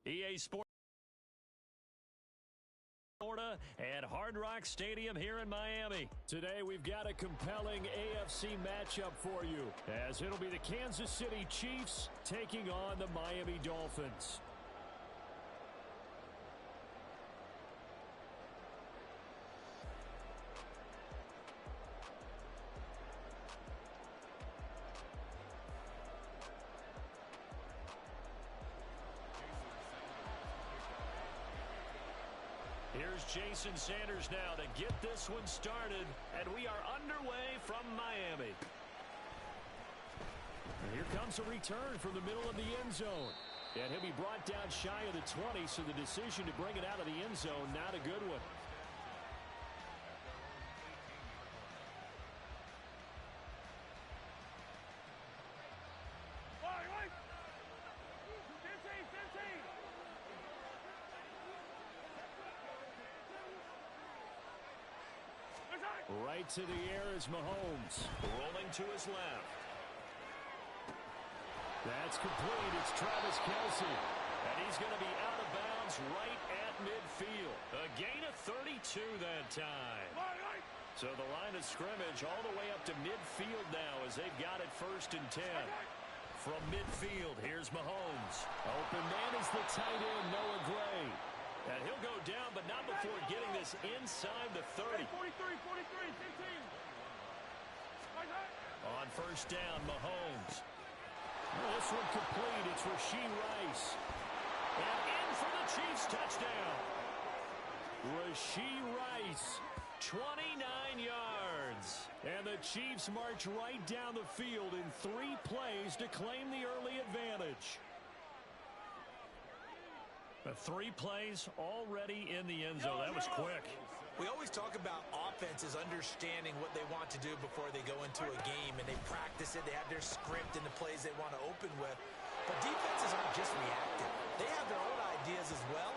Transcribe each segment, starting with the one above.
EA Sports at Hard Rock Stadium here in Miami. Today we've got a compelling AFC matchup for you, as it'll be the Kansas City Chiefs taking on the Miami Dolphins. Here's Jason Sanders now to get this one started, and we are underway from Miami. And here comes a return from the middle of the end zone. And he'll be brought down shy of the 20, so the decision to bring it out of the end zone, not a good one. Right to the air is Mahomes. Rolling to his left. That's complete. It's Travis Kelce. And he's going to be out of bounds right at midfield. A gain of 32 that time. So the line of scrimmage all the way up to midfield now as they've got it 1st and 10. From midfield, here's Mahomes. Open man is the tight end, Noah Gray. And he'll go down, but not before getting this inside the 30. 43, 15. On 1st down, Mahomes. Well, this one complete. It's Rashee Rice. And in for the Chiefs touchdown. Rashee Rice, 29 yards. And the Chiefs march right down the field in 3 plays to claim the early advantage. 3 plays already in the end zone. That was quick. We always talk about offenses understanding what they want to do before they go into a game, and they practice it. They have their script and the plays they want to open with. But defenses aren't just reactive. They have their own ideas as well.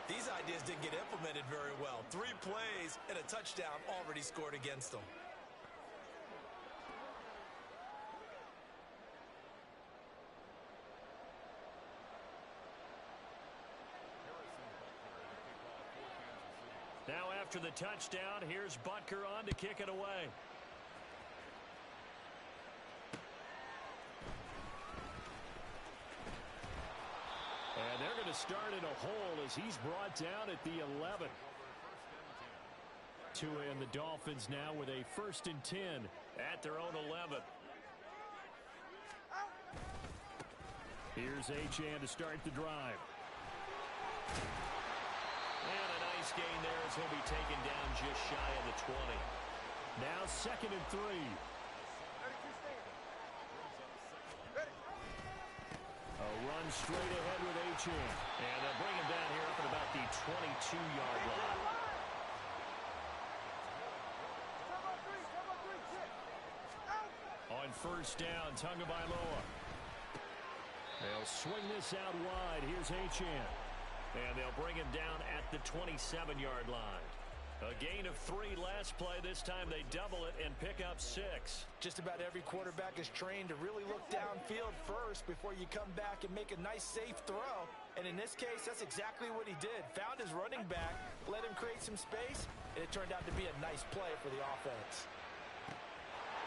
These ideas didn't get implemented very well. 3 plays and a touchdown already scored against them. Now after the touchdown, here's Butker on to kick it away. And they're going to start in a hole as he's brought down at the 11. Tua and the Dolphins now with a 1st and 10 at their own 11. Here's Achane to start the drive. And a nice gain there as he'll be taken down just shy of the 20. Now 2nd and 3. A run straight ahead with Achane. And they'll bring him down here up at about the 22-yard line. On 1st down, Tagovailoa. They'll swing this out wide. Here's Achane. And they'll bring him down at the 27-yard line. A gain of 3 last play. This time they double it and pick up 6. Just about every quarterback is trained to really look downfield first before you come back and make a nice, safe throw. And in this case, that's exactly what he did. Found his running back, let him create some space, and it turned out to be a nice play for the offense.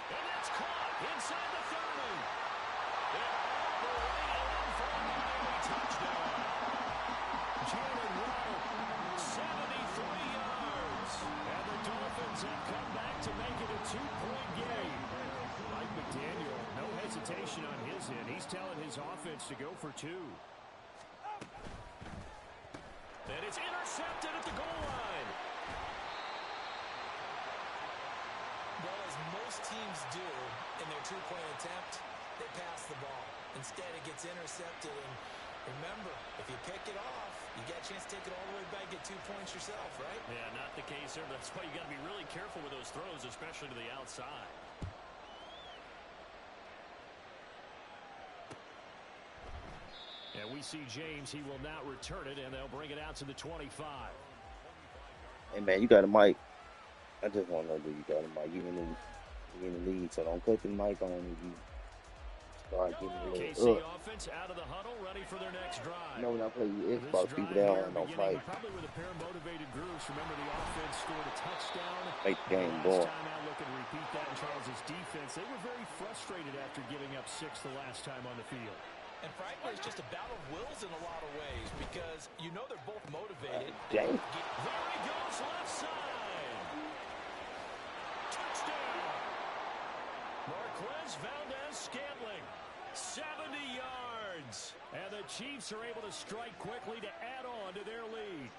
And that's caught inside the 30. And all the way in for a Miami touchdown. Jalen Waddle, 73 yards. And the Dolphins have come back to make it a 2-point game. Mike McDaniel, no hesitation on his end. He's telling his offense to go for 2. And it's intercepted at the goal line. Well, as most teams do in their 2-point attempt, they pass the ball. Instead, it gets intercepted. And remember, if you pick it off, you get a chance to take it all the way back, get 2 points yourself, right? Yeah, not the case there. That's why you got to be really careful with those throws, especially to the outside. And we see James. He will not return it, and they'll bring it out to the 25. Hey, man, you got a mic. I just want to know that you got a mic. You in the lead, so don't put the mic on if you start give me a KC little offense out of the huddle, ready for their next drive. You know when I play This Xbox, people drive they here don't have no beginning fight. probably with a pair of motivated groups. Remember, the offense scored a touchdown. Make the game last going. time out, looking to repeat that in Charles's defense. They were very frustrated after giving up 6 the last time on the field. And frankly, it's just a battle of wills in a lot of ways because you know they're both motivated. Dang. There he goes, left side. Touchdown. Marquez Valdez-Scantling, 70 yards. And the Chiefs are able to strike quickly to add on to their lead.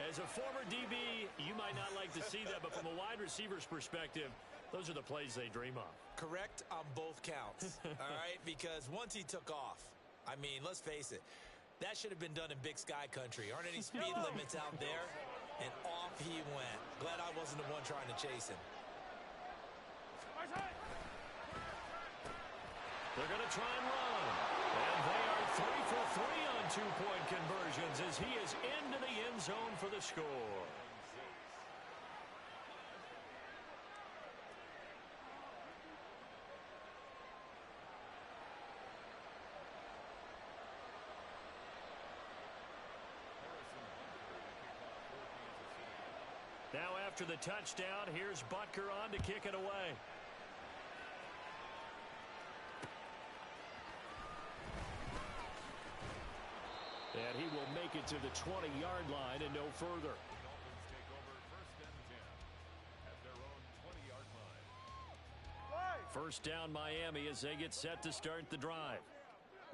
As a former DB, you might not like to see that, but from a wide receiver's perspective, those are the plays they dream of. Correct on both counts, all right? Because once he took off, I mean, let's face it, that should have been done in Big Sky country. Aren't any speed limits out there? And off he went. Glad I wasn't the one trying to chase him. They're going to try and run. And they are 3 for 3 on two-point conversions as he is into the end zone for the score. Now after the touchdown, here's Butker on to kick it away. And he will make it to the 20-yard line and no further. First down Miami as they get set to start the drive.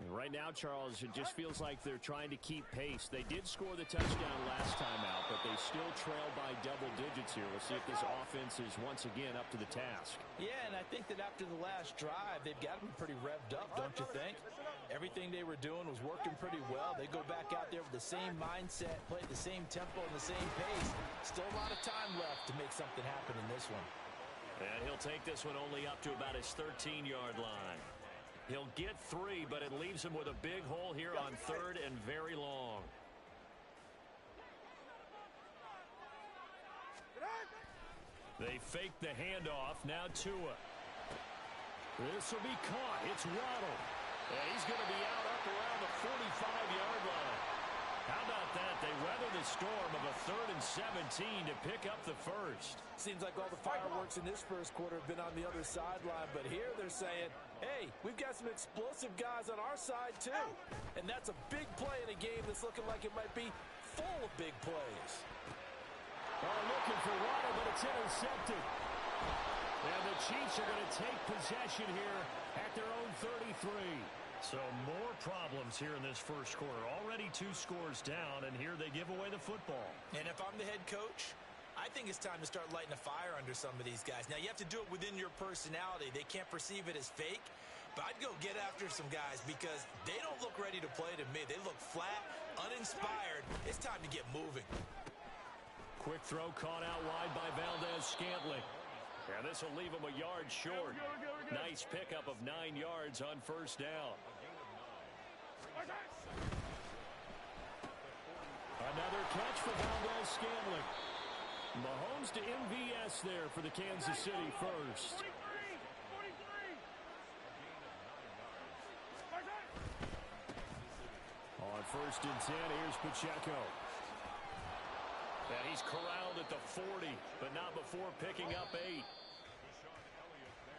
And right now, Charles, it just feels like they're trying to keep pace. They did score the touchdown last time out, but they still trail by double digits here. We'll see if this offense is once again up to the task. Yeah, and I think that after the last drive, they've got to be pretty revved up, don't you think? Everything they were doing was working pretty well. They go back out there with the same mindset, play at the same tempo and the same pace. Still a lot of time left to make something happen in this one. And he'll take this one only up to about his 13-yard line. He'll get 3, but it leaves him with a big hole here on 3rd and very long. They fake the handoff. Now Tua. This will be caught. It's Waddle. And he's going to be out up around the 45-yard line. How about that? They weather the storm of a 3rd and 17 to pick up the first. Seems like all the fireworks in this first quarter have been on the other sideline, but here they're saying, hey, we've got some explosive guys on our side too. And that's a big play in a game that's looking like it might be full of big plays. Looking for Waddle, but it's intercepted. And the Chiefs are going to take possession here at their own 33. So more problems here in this first quarter. Already 2 scores down, and here they give away the football. And if I'm the head coach, I think it's time to start lighting a fire under some of these guys. Now, you have to do it within your personality. They can't perceive it as fake, but I'd go get after some guys because they don't look ready to play to me. They look flat, uninspired. It's time to get moving. Quick throw caught out wide by Valdez-Scantling. And this will leave him a yard short. Nice pickup of 9 yards on first down. Another catch for Valdez-Scantling. Mahomes to MVS there for the Kansas City first. On 1st and 10, here's Pacheco. And he's corralled at the 40, but not before picking up 8.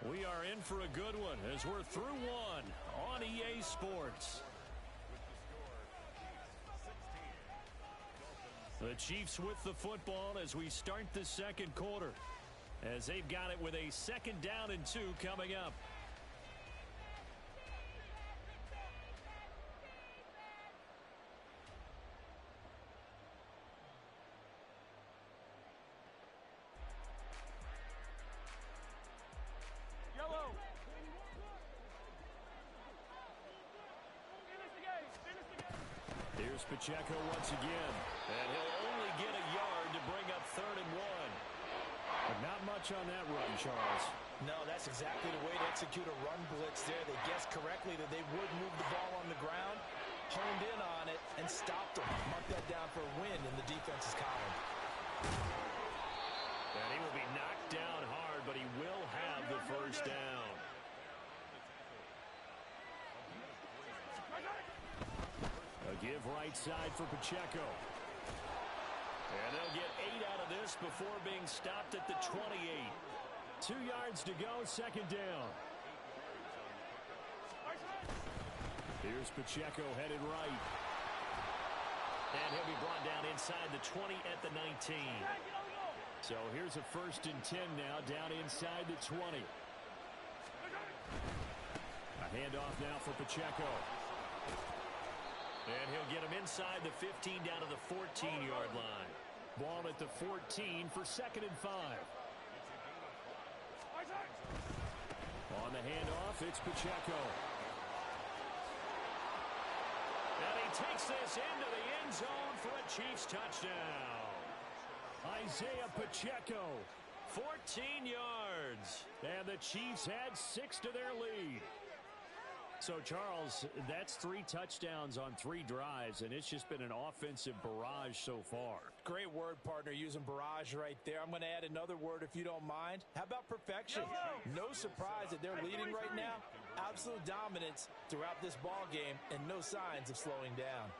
We are in for a good one as we're through one on EA Sports. The Chiefs with the football as we start the second quarter, as they've got it with a 2nd down and 2 coming up. Here's Pacheco once again, and he'll only get a yard to bring up 3rd and 1. But not much on that run, Charles. No, that's exactly the way to execute a run blitz there. They guessed correctly that they would move the ball on the ground, honed in on it, and stopped them. Mark that down for a win in the defense's column. And he will be knocked down hard, but he will have the first down. Give right side for Pacheco. And they'll get 8 out of this before being stopped at the 28. 2 yards to go, second down. Here's Pacheco headed right. And he'll be brought down inside the 20 at the 19. So here's a 1st and 10 now, down inside the 20. A handoff now for Pacheco. And he'll get him inside the 15 down to the 14-yard line. Ball at the 14 for 2nd and 5. On the handoff, it's Pacheco. And he takes this into the end zone for a Chiefs touchdown. Isaiah Pacheco, 14 yards. And the Chiefs add 6 to their lead. So, Charles, that's 3 touchdowns on 3 drives, and it's just been an offensive barrage so far. Great word, partner, using barrage right there. I'm going to add another word if you don't mind. How about perfection? No surprise that they're leading right now. Absolute dominance throughout this ball game and no signs of slowing down.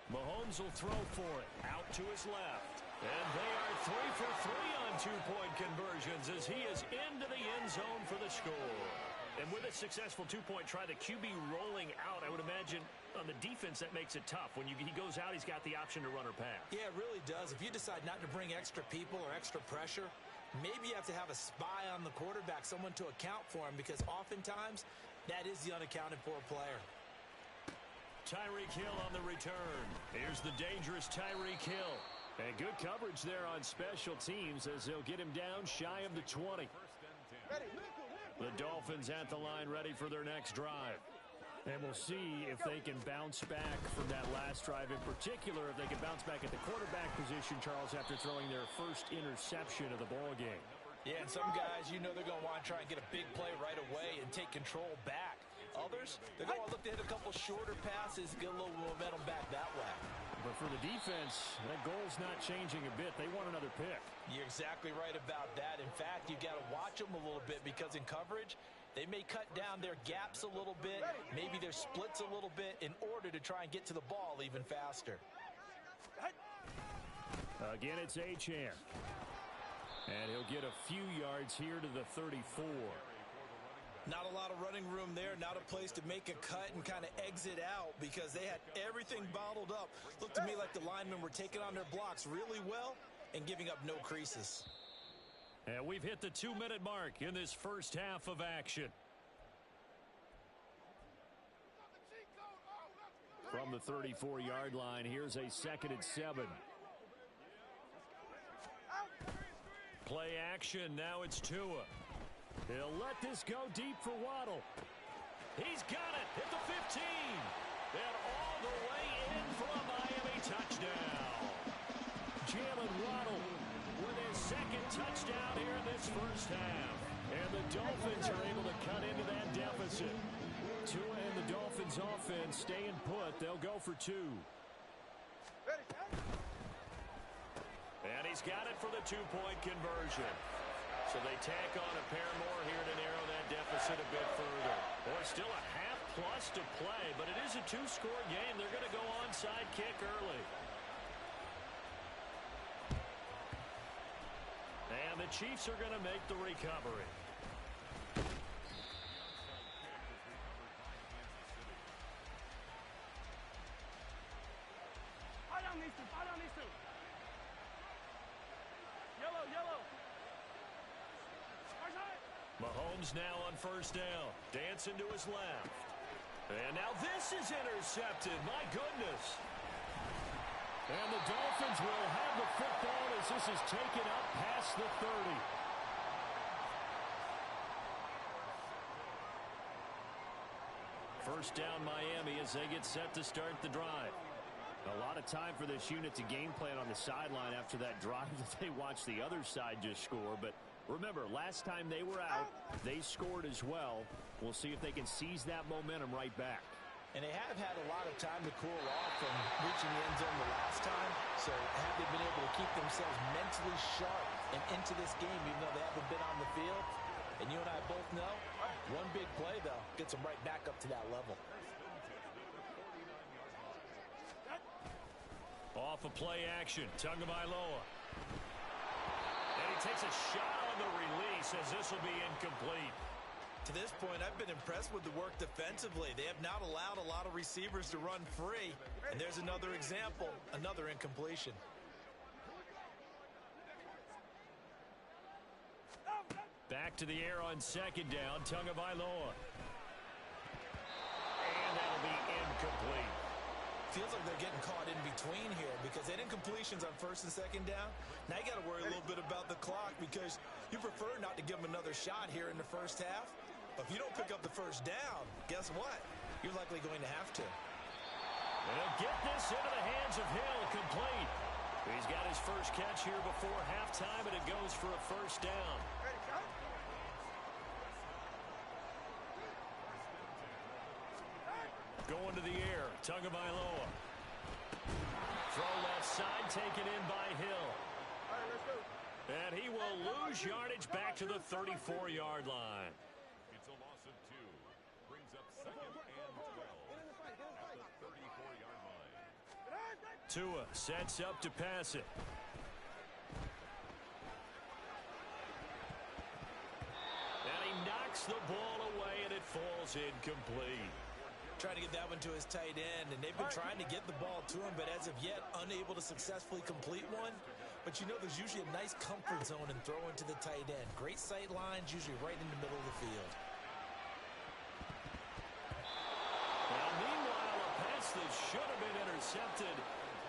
Mahomes will throw for it. Out to his left. And they are 3 for 3 on 2-point conversions as he is into the end zone for the score. And with a successful 2-point try, the QB rolling out, I would imagine on the defense that makes it tough. When he goes out, he's got the option to run or pass. Yeah, it really does. If you decide not to bring extra people or extra pressure, maybe you have to have a spy on the quarterback, someone to account for him, because oftentimes that is the unaccounted for player. Tyreek Hill on the return. Here's the dangerous Tyreek Hill. And good coverage there on special teams as they'll get him down shy of the 20. The Dolphins at the line ready for their next drive. And we'll see if they can bounce back from that last drive. In particular, if they can bounce back at the quarterback position, Charles, after throwing their first interception of the ball game. Yeah, and some guys, you know they're going to want to try and get a big play right away and take control back. Others, they're going to look to hit a couple shorter passes, get a little momentum back that way. But for the defense, that goal's not changing a bit. They want another pick. You're exactly right about that. In fact, you got to watch them a little bit because in coverage, they may cut down their gaps a little bit, maybe their splits a little bit in order to try and get to the ball even faster. Again, it's Achane. And he'll get a few yards here to the 34. Not a lot of running room there, not a place to make a cut and kind of exit out because they had everything bottled up. Looked to me like the linemen were taking on their blocks really well and giving up no creases. And we've hit the 2-minute mark in this first half of action. From the 34-yard line, here's a 2nd and 7. Play action, now it's Tua. He'll let this go deep for Waddle. He's got it at the 15. And all the way in for a Miami touchdown. Jalen Waddle with his 2nd touchdown here in this first half. And the Dolphins are able to cut into that deficit. Tua and the Dolphins offense staying put. They'll go for 2. And he's got it for the 2-point conversion. So they tack on a pair more here to narrow that deficit a bit further. Boy, still a half plus to play, but it is a 2-score game. They're going to go onside kick early. And the Chiefs are going to make the recovery. Mahomes now on first down. Dancing to his left. And now this is intercepted. My goodness. And the Dolphins will have the football as this is taken up past the 30. First down Miami as they get set to start the drive. A lot of time for this unit to game plan on the sideline after that drive that they watched the other side just score. But remember, last time they were out, they scored as well. We'll see if they can seize that momentum right back. And they have had a lot of time to cool off from reaching the end zone the last time. So have they been able to keep themselves mentally sharp and into this game, even though they haven't been on the field? And you and I both know One big play, though, gets them right back up to that level. Off of play action, Tagovailoa. And he takes a shot on the release as this will be incomplete. To this point, I've been impressed with the work defensively. They have not allowed a lot of receivers to run free. And there's another example, another incompletion. Back to the air on second down, Tagovailoa. And that'll be incomplete. Feels like they're getting caught in between here because they had incompletions on first and second down. Now you got to worry a little bit about the clock because you prefer not to give them another shot here in the first half. But if you don't pick up the first down, guess what? You're likely going to have to. They'll get this into the hands of Hill, complete. He's got his first catch here before halftime, and it goes for a first down. Going to the air, Tagovailoa. Throw left side, taken in by Hill. And he will lose yardage back to the 34-yard line. It's a loss of 2. Brings up second and 12 at the 34-yard line. Tua sets up to pass it. And he knocks the ball away, and it falls incomplete. Trying to get that one to his tight end, and they've been trying to get the ball to him, but as of yet, unable to successfully complete one. But you know there's usually a nice comfort zone in throwing to the tight end. Great sight lines, usually right in the middle of the field. Now, meanwhile, a pass that should have been intercepted,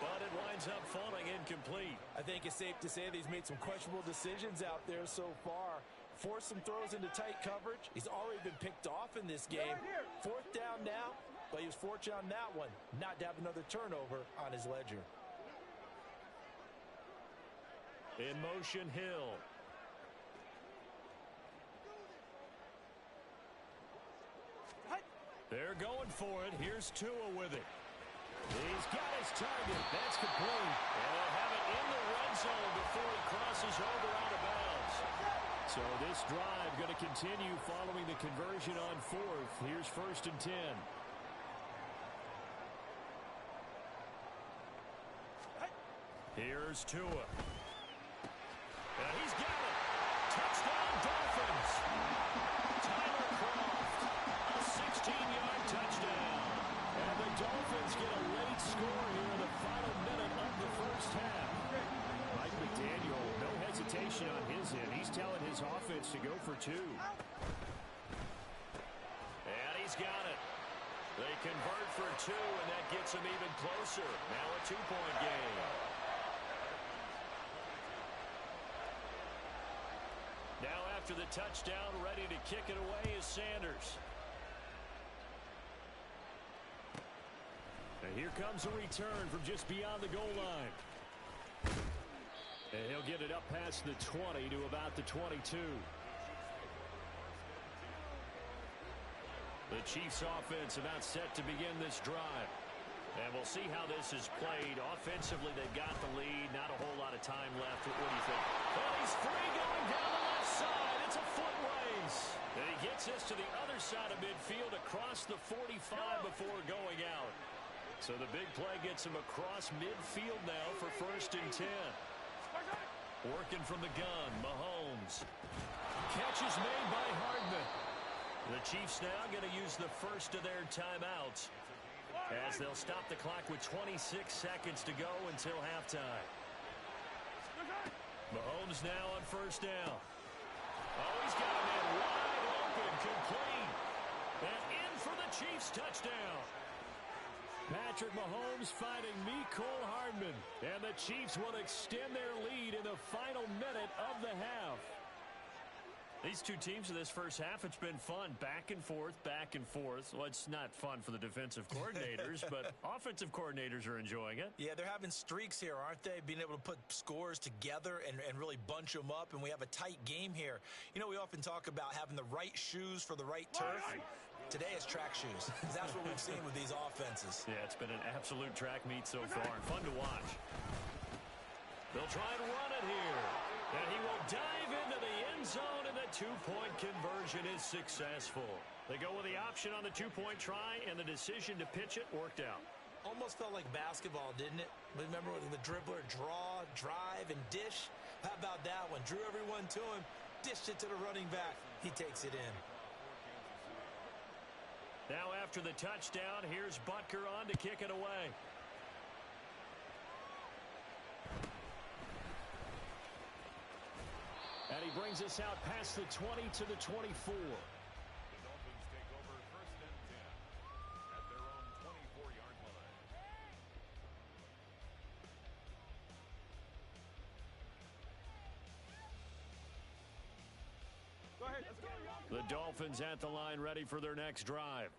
but it winds up falling incomplete. I think it's safe to say that he's made some questionable decisions out there so far. Forced some throws into tight coverage. He's already been picked off in this game. Fourth down now, but he was fortunate on that one, not to have another turnover on his ledger. In motion, Hill. They're going for it. Here's Tua with it. He's got his target. That's complete. And they'll have it in the red zone before he crosses over out of bounds. So this drive going to continue following the conversion on fourth. Here's first and 10. Here's Tua. And he's got it. Touchdown, Dolphins. Tyler Kroft, a 16-yard touchdown. And the Dolphins get a late score here in the final minute of the first half. Mike McDaniel, no hesitation on his end. He's telling his offense to go for 2. And he's got it. They convert for 2, and that gets them even closer. Now a 2-point game. Now after the touchdown, ready to kick it away is Sanders. And here comes a return from just beyond the goal line. And he'll get it up past the 20 to about the 22. The Chiefs offense about set to begin this drive. And we'll see how this is played. Offensively, they've got the lead. Not a whole lot of time left. What do you think? Well, he's free going down the left side. It's a foot race. And he gets this to the other side of midfield across the 45 before going out. So the big play gets him across midfield now for first and 10. Working from the gun, Mahomes. Catch is made by Hardman. The Chiefs now going to use the first of their timeouts as they'll stop the clock with 26 seconds to go until halftime. Mahomes now on first down. Oh, he's got a man wide open, complete. And in for the Chiefs touchdown. Patrick Mahomes fighting Mecole Hardman. And the Chiefs will extend their lead in the final minute of the half. These two teams in this first half, it's been fun. Back and forth, back and forth. Well, it's not fun for the defensive coordinators, but offensive coordinators are enjoying it. Yeah, they're having streaks here, aren't they? Being able to put scores together and really bunch them up, and we have a tight game here. You know, we often talk about having the right shoes for the right turf. Today it's track shoes. That's what we've seen with these offenses. Yeah, it's been an absolute track meet so far, and fun to watch. They'll try and run it here. And he will dive into the end zone, and the two-point conversion is successful. They go with the option on the two-point try, and the decision to pitch it worked out. Almost felt like basketball, didn't it? Remember when the dribbler draw, drive, and dish? How about that one? Drew everyone to him, dished it to the running back. He takes it in. Now after the touchdown, here's Butker on to kick it away. And he brings us out past the 20 to the 24. The Dolphins take over 1st and 10 at their own 24-yard line. Go ahead, let's go. The Dolphins at the line ready for their next drive.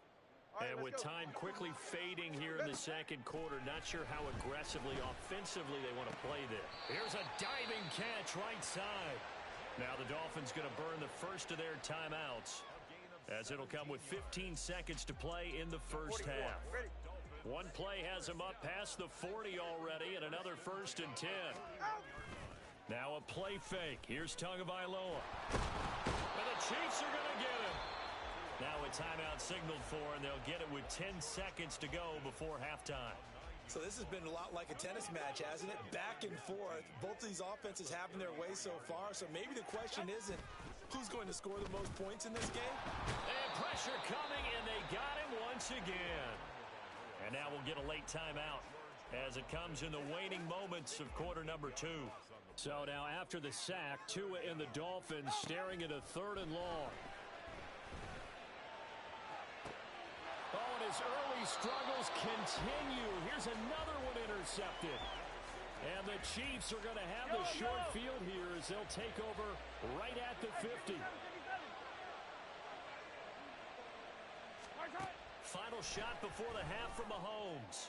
Right, and with time quickly fading here in the second quarter, not sure how aggressively, offensively they want to play this. Here's a diving catch right side. Now the Dolphins going to burn the first of their timeouts, as it'll come with 15 seconds to play in the first half. One play has him up past the 40 already, and another 1st and 10. Now a play fake. Here's Tagovailoa. And the Chiefs are going to get him. Now a timeout signaled for, and they'll get it with 10 seconds to go before halftime. So this has been a lot like a tennis match, hasn't it? Back and forth. Both of these offenses having their way so far. So maybe the question isn't who's going to score the most points in this game. And pressure coming, and they got him once again. And now we'll get a late timeout as it comes in the waning moments of quarter number 2. So now after the sack, Tua and the Dolphins staring at a 3rd and long. Oh, and his early struggles continue. Here's another one intercepted. And the Chiefs are going to have the short field here as they'll take over right at the 50. Final shot before the half from Mahomes.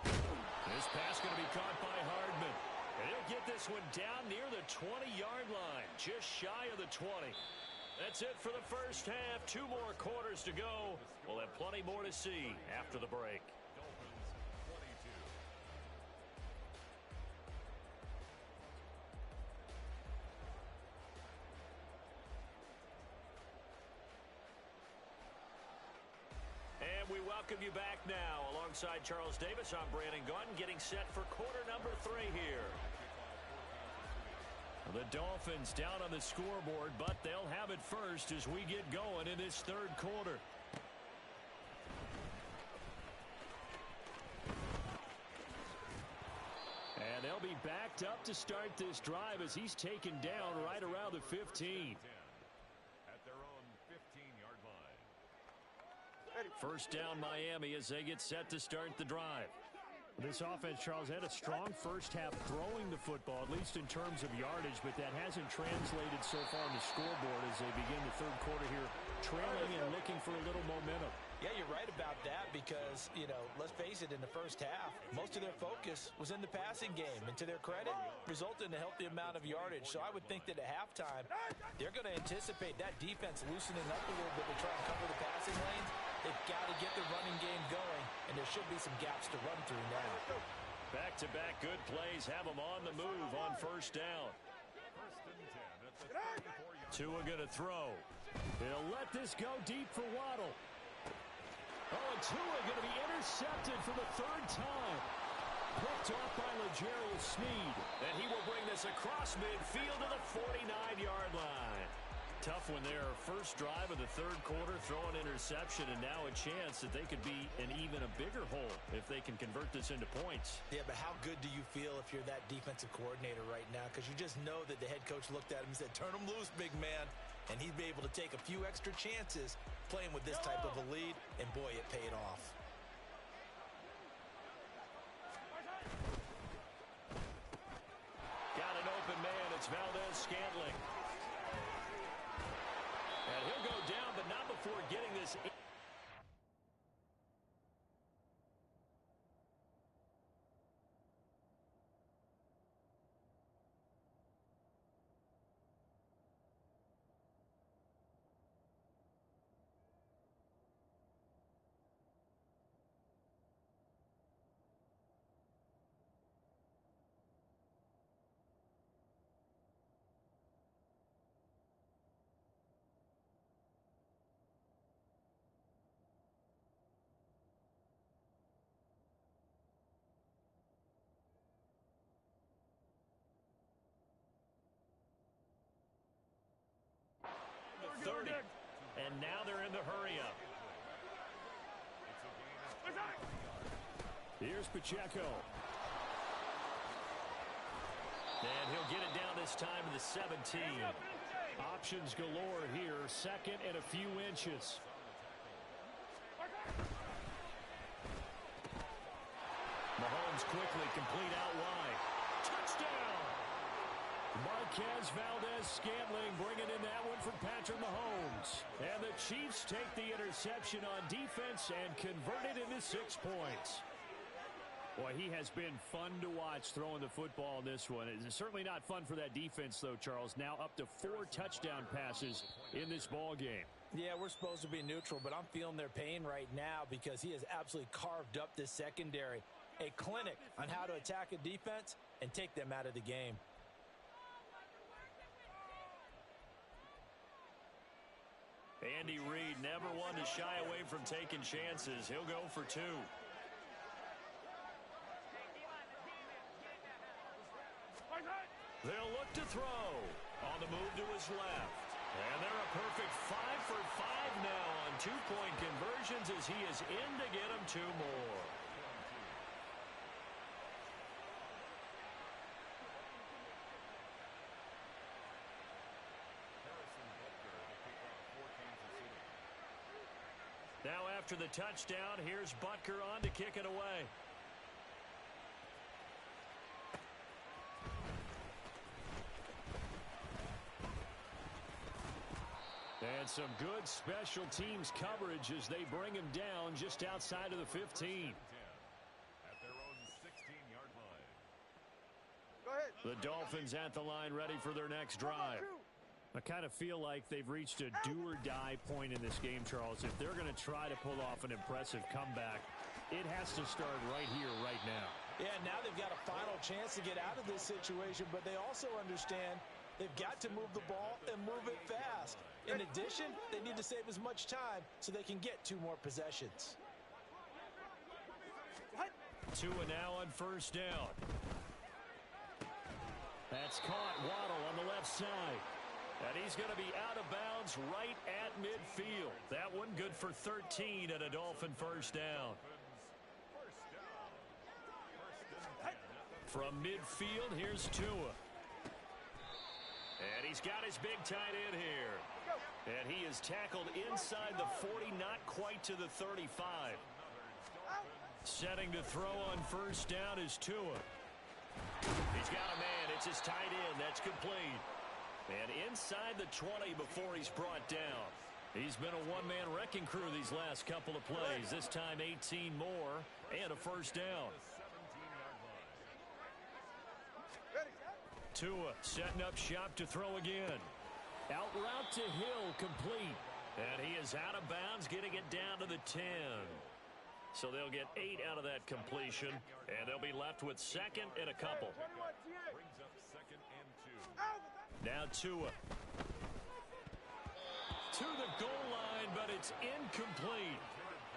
This pass going to be caught by Hardman. And he'll get this one down near the 20-yard line, just shy of the 20. That's it for the first half. 2 more quarters to go. We'll have plenty more to see after the break. Dolphins 22. And we welcome you back now. Alongside Charles Davis, I'm Brandon Gaudin, getting set for quarter number 3 here. The Dolphins down on the scoreboard, but they'll have it first as we get going in this 3rd quarter. And they'll be backed up to start this drive as he's taken down right around the 15. At their own 15-yard line. First down Miami as they get set to start the drive. This offense, Charles, had a strong first half throwing the football, at least in terms of yardage, but that hasn't translated so far on the scoreboard as they begin the 3rd quarter here, trailing and looking for a little momentum. Yeah, you're right about that because, you know, let's face it, in the first half, most of their focus was in the passing game. And to their credit, resulted in a healthy amount of yardage. So I would think that at halftime, they're going to anticipate that defense loosening up a little bit to try and cover the passing lanes. They've got to get the running game going, and there should be some gaps to run through now. Back-to-back good plays have them on the move on first down. 1st and 10 at the 34-yard Tua going to throw. He'll let this go deep for Waddle. Oh, and Tua going to be intercepted for the 3rd time. Picked off by L'Jarius Sneed. And he will bring this across midfield to the 49-yard line. Tough one there. First drive of the 3rd quarter, throw an interception, and now a chance that they could be in even a bigger hole if they can convert this into points. Yeah, but how good do you feel if you're that defensive coordinator right now? Because you just know that the head coach looked at him and said, turn him loose, big man. And he'd be able to take a few extra chances playing with this type of a lead, and boy, it paid off. Got an open man. It's Valdez-Scantling. And he'll go down, but not before getting this. And now they're in the hurry-up. Here's Pacheco. And he'll get it down this time to the 17. Options galore here. Second and a few inches. Mahomes quickly complete out wide. Touchdown! Marquez Valdez-Scantling bringing in that one for Patrick Mahomes. And the Chiefs take the interception on defense and convert it into 6 points. Boy, he has been fun to watch throwing the football in this one. It's certainly not fun for that defense, though, Charles. Now up to 4 touchdown passes in this ball game. Yeah, we're supposed to be neutral, but I'm feeling their pain right now because he has absolutely carved up this secondary. A clinic on how to attack a defense and take them out of the game. Andy Reid never one to shy away from taking chances. He'll go for 2. They'll look to throw. On the move to his left. And they're a perfect 5 for 5 now on 2-point conversions as he is in to get them 2 more. Now after the touchdown, here's Butker on to kick it away. And some good special teams coverage as they bring him down just outside of the 15. At their own 16-yard line. Go ahead. The Dolphins at the line ready for their next drive. I kind of feel like they've reached a do-or-die point in this game, Charles. If they're going to try to pull off an impressive comeback, it has to start right here, right now. Yeah, now they've got a final chance to get out of this situation, but they also understand they've got to move the ball and move it fast. In addition, they need to save as much time so they can get 2 more possessions. Tua now on first down. That's caught. Waddle on the left side. And he's going to be out of bounds right at midfield. That one good for 13 and a Dolphin first down. From midfield, here's Tua. And he's got his big tight end here. And he is tackled inside the 40, not quite to the 35. Setting to throw on first down is Tua. He's got a man. It's his tight end. That's complete. And inside the 20 before he's brought down. He's been a one-man wrecking crew these last couple of plays. This time 18 more and a first down. Tua setting up shop to throw again. Out route to Hill, complete. And he is out of bounds, getting it down to the 10. So they'll get 8 out of that completion, and they'll be left with second and a couple. Brings up 2nd and 2. Now Tua. To the goal line, but it's incomplete.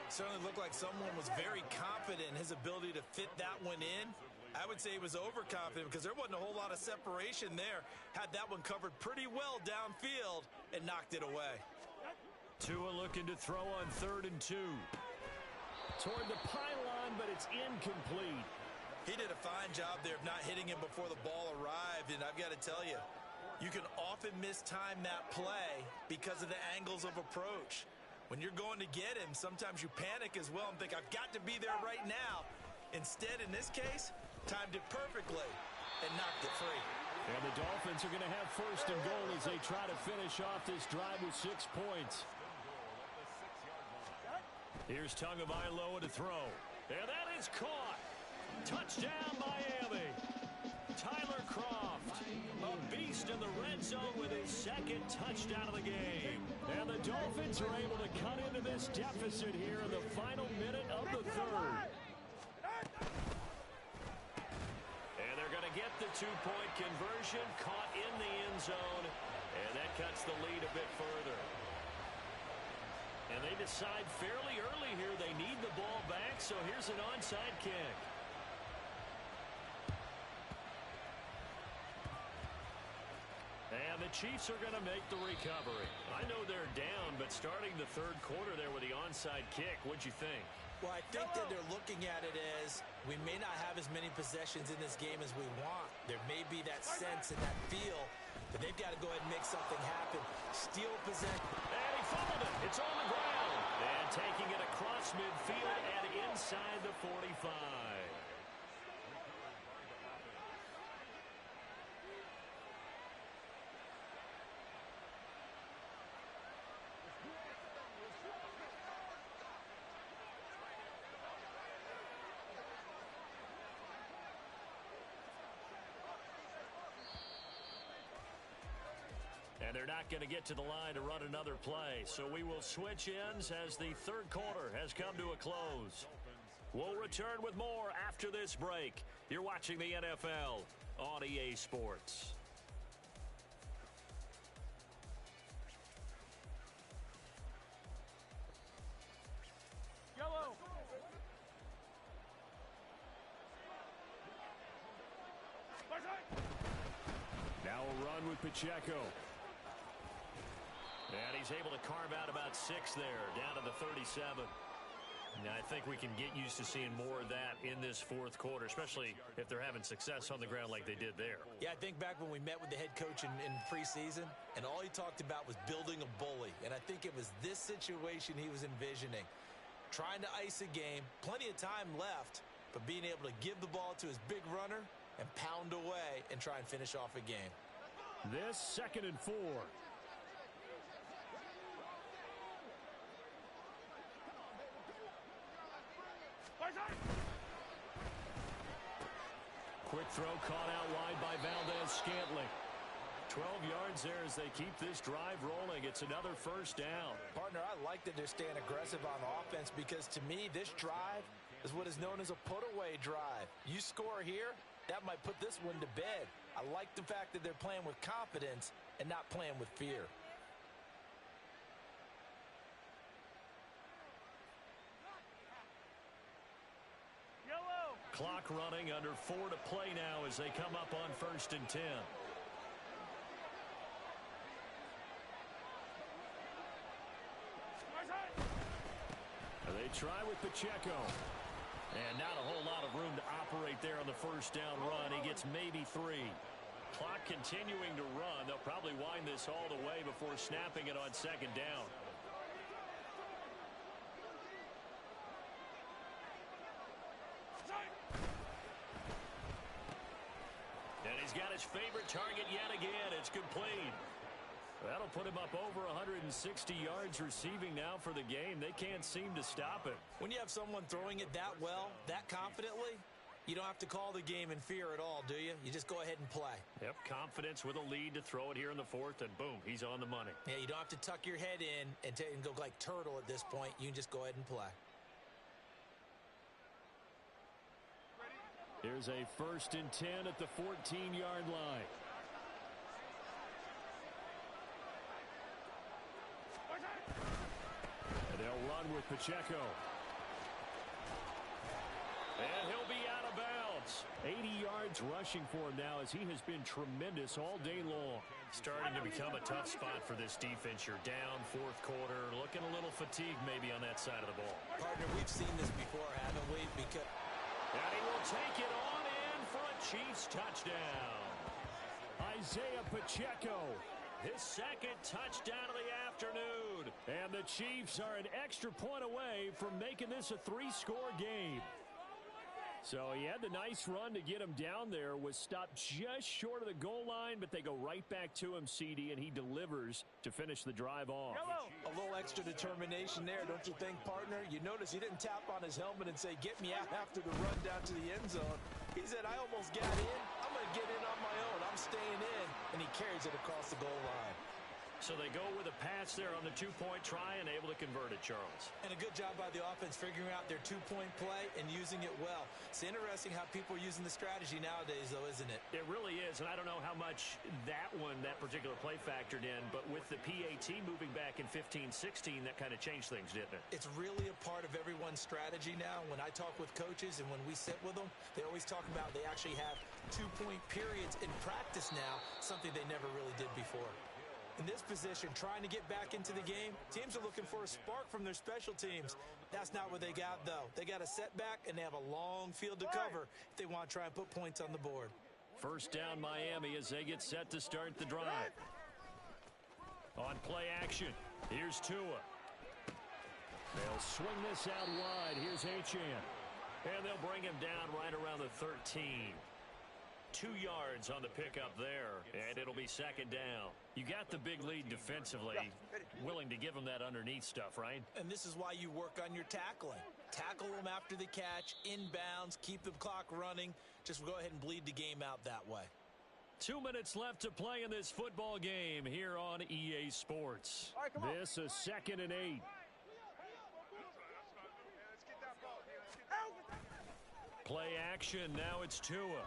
Certainly looked like someone was very confident in his ability to fit that one in. I would say he was overconfident because there wasn't a whole lot of separation there. Had that one covered pretty well downfield and knocked it away. Tua looking to throw on 3rd and 2. Toward the pylon, but it's incomplete. He did a fine job there of not hitting him before the ball arrived, and I've got to tell you, you can often mistime that play because of the angles of approach. When you're going to get him, sometimes you panic as well and think, I've got to be there right now. Instead, in this case, timed it perfectly and knocked it free. And the Dolphins are going to have 1st and goal as they try to finish off this drive with 6 points. Here's Tagovailoa to throw. And that is caught. Touchdown, Miami. Tyler Kroft, a beast in the red zone with his 2nd touchdown of the game. And the Dolphins are able to cut into this deficit here in the final minute of the 3rd. And they're going to get the 2-point conversion, caught in the end zone, and that cuts the lead a bit further. And they decide fairly early here they need the ball back, so here's an onside kick. And the Chiefs are going to make the recovery. I know they're down, but but starting the third quarter there with the onside kick, what'd you think? Well, I think that they're looking at it as we may not have as many possessions in this game as we want. There may be that sense and that feel that they've got to go ahead and make something happen. Steal possession. And he fumbled it. It's on the ground. And taking it across midfield and inside the 45. And they're not going to get to the line to run another play. So we will switch ends as the third quarter has come to a close. We'll return with more after this break. You're watching the NFL on EA Sports. Yellow. Now a run with Pacheco. And he's able to carve out about 6 there, down to the 37. Now, I think we can get used to seeing more of that in this fourth quarter, especially if they're having success on the ground like they did there. Yeah, I think back when we met with the head coach in preseason, and all he talked about was building a bully. And I think it was this situation he was envisioning. Trying to ice a game, plenty of time left, but being able to give the ball to his big runner and pound away and try and finish off a game. This 2nd and 4. Quick throw caught out wide by Valdez-Scantling. 12 yards there as they keep this drive rolling. It's another first down. Partner, I like that they're staying aggressive on offense because to me, this drive is what is known as a put-away drive. You score here, that might put this one to bed. I like the fact that they're playing with confidence and not playing with fear. Clock running, under 4 to play now as they come up on 1st and 10. They try with Pacheco. And not a whole lot of room to operate there on the first down run. He gets maybe 3. Clock continuing to run. They'll probably wind this all the way before snapping it on 2nd down. And he's got his favorite target yet again. It's complete. That'll put him up over 160 yards receiving now for the game. They can't seem to stop it. When you have someone throwing it that well, that confidently, you don't have to call the game in fear at all, do you? You just go ahead and play. Yep, confidence with a lead to throw it here in the 4th, and boom, he's on the money. Yeah, you don't have to tuck your head in and go like turtle at this point. You can just go ahead and play. Here's a 1st and 10 at the 14-yard line. And they'll run with Pacheco. And he'll be out of bounds. 80 yards rushing for him now as he has been tremendous all day long. Starting to become a tough spot for this defense. You're down 4th quarter, looking a little fatigued maybe on that side of the ball. Partner, we've seen this before, haven't we? Because and he will take it on in for a Chiefs touchdown. Isaiah Pacheco. His 2nd touchdown of the afternoon. And the Chiefs are an extra point away from making this a 3-score game. So he had the nice run to get him down there, was stopped just short of the goal line, but they go right back to him, CD, and he delivers to finish the drive off. a little extra determination there, don't you think, partner? You notice he didn't tap on his helmet and say, get me out after the run down to the end zone. He said, I almost got in. I'm going to get in on my own. I'm staying in. And he carries it across the goal line. So they go with a pass there on the 2-point try and able to convert it, Charles. And a good job by the offense figuring out their 2-point play and using it well. It's interesting how people are using the strategy nowadays, though, isn't it? It really is, and I don't know how much that particular play factored in, but with the PAT moving back in 15-16, that kind of changed things, didn't it? It's really a part of everyone's strategy now. When I talk with coaches and when we sit with them, they always talk about they actually have 2-point periods in practice now, something they never really did before. In this position, trying to get back into the game, teams are looking for a spark from their special teams. That's not what they got, though. They got a setback, and they have a long field to cover if they want to try and put points on the board. First down, Miami, as they get set to start the drive. On play action, here's Tua. They'll swing this out wide. Here's Achane. And they'll bring him down right around the 13. 2 yards on the pickup there, and it'll be second down. You got the big lead defensively, willing to give them that underneath stuff, right? And this is why you work on your tackling. Tackle them after the catch, inbounds, keep the clock running. Just go ahead and bleed the game out that way. 2 minutes left to play in this football game here on EA Sports. All right, come on. This is 2nd and 8. Play action, now it's Tua.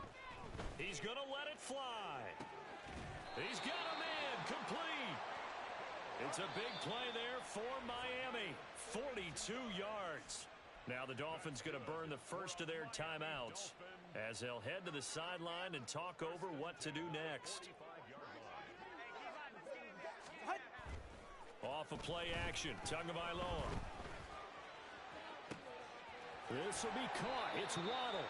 He's going to let it fly. He's got a man complete. It's a big play there for Miami. 42 yards. Now the Dolphins going to burn the first of their timeouts as they'll head to the sideline and talk over what to do next. Off of play action, Tagovailoa. This will be caught. It's Waddle.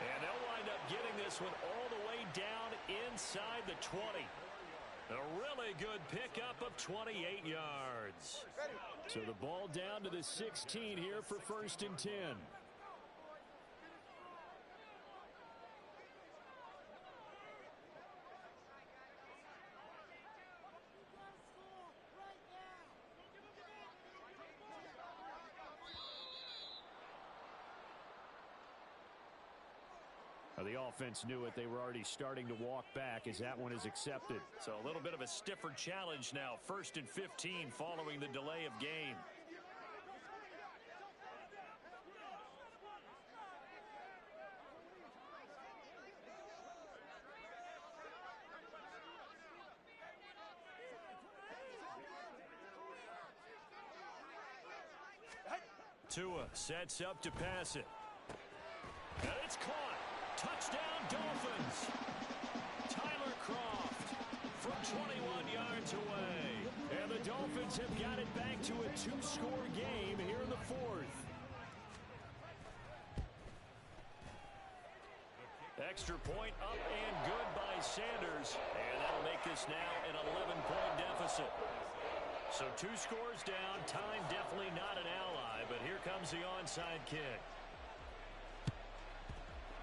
And they'll wind up getting this one all the way down inside the 20. A really good pickup of 28 yards. So the ball down to the 16 here for 1st and 10. The offense knew it. They were already starting to walk back as that one is accepted. So a little bit of a stiffer challenge now. 1st and 15 following the delay of game. Tua sets up to pass it. And it's caught. Touchdown, Dolphins. Tyler Kroft from 21 yards away. And the Dolphins have got it back to a 2-score game here in the 4th. Extra point up and good by Sanders. And that'll make this now an 11-point deficit. So 2 scores down. Time definitely not an ally, but here comes the onside kick.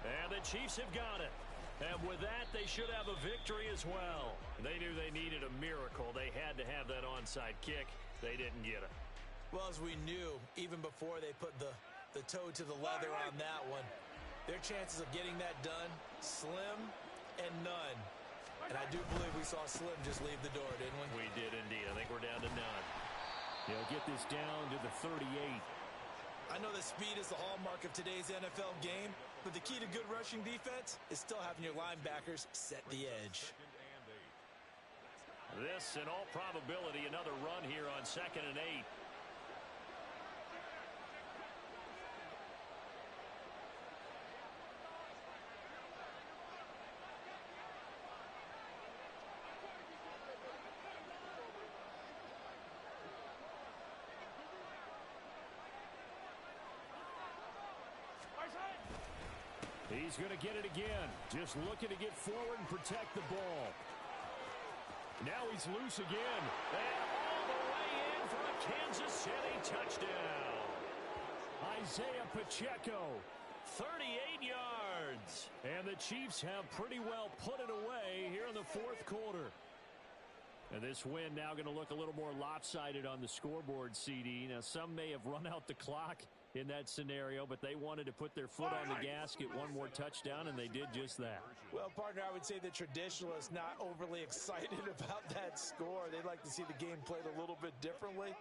And the Chiefs have got it. And with that, they should have a victory as well. They knew they needed a miracle. They had to have that onside kick. They didn't get it. Well, as we knew, even before they put the toe to the leather on that one, their chances of getting that done, slim and none. And I do believe we saw Slim just leave the door, didn't we? We did indeed. I think we're down to none. They'll get this down to the 38. I know that speed is the hallmark of today's NFL game, but the key to good rushing defense is still having your linebackers set the edge. This, in all probability, another run here on 2nd and 8. He's going to get it again. Just looking to get forward and protect the ball. Now he's loose again. And all the way in for a Kansas City touchdown. Isaiah Pacheco. 38 yards. And the Chiefs have pretty well put it away here in the 4th quarter. And this win now going to look a little more lopsided on the scoreboard, CD. Now, some may have run out the clock in that scenario, but they wanted to put their foot on the gas, get one more touchdown, and they did just that. Well, partner, I would say the traditionalists not overly excited about that score. They'd like to see the game played a little bit differently.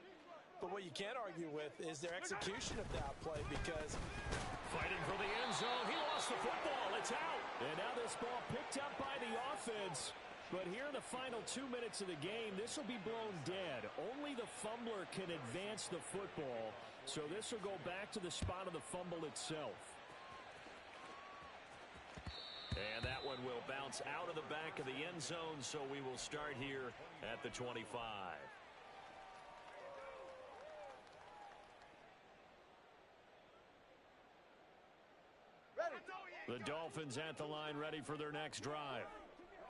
But what you can't argue with is their execution of that play, because fighting for the end zone. He lost the football. It's out. And now this ball picked up by the offense. But here in the final 2 minutes of the game, this will be blown dead. Only the fumbler can advance the football. So this will go back to the spot of the fumble itself. And that one will bounce out of the back of the end zone, so we will start here at the 25. The Dolphins at the line, ready for their next drive.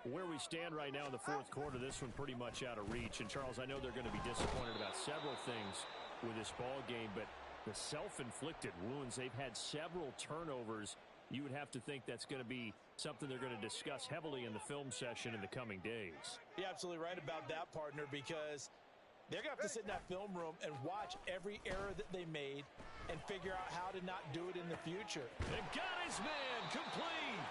Where we stand right now in the fourth quarter, this one pretty much out of reach. And, Charles, I know they're going to be disappointed about several things with this ball game, but the self-inflicted wounds, they've had several turnovers. You would have to think that's going to be something they're going to discuss heavily in the film session in the coming days. You're absolutely right about that, partner, because they're going to have to sit in that film room and watch every error that they made and figure out how to not do it in the future. And got his man complete.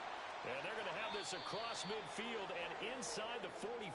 And they're going to have this across midfield and inside the 45.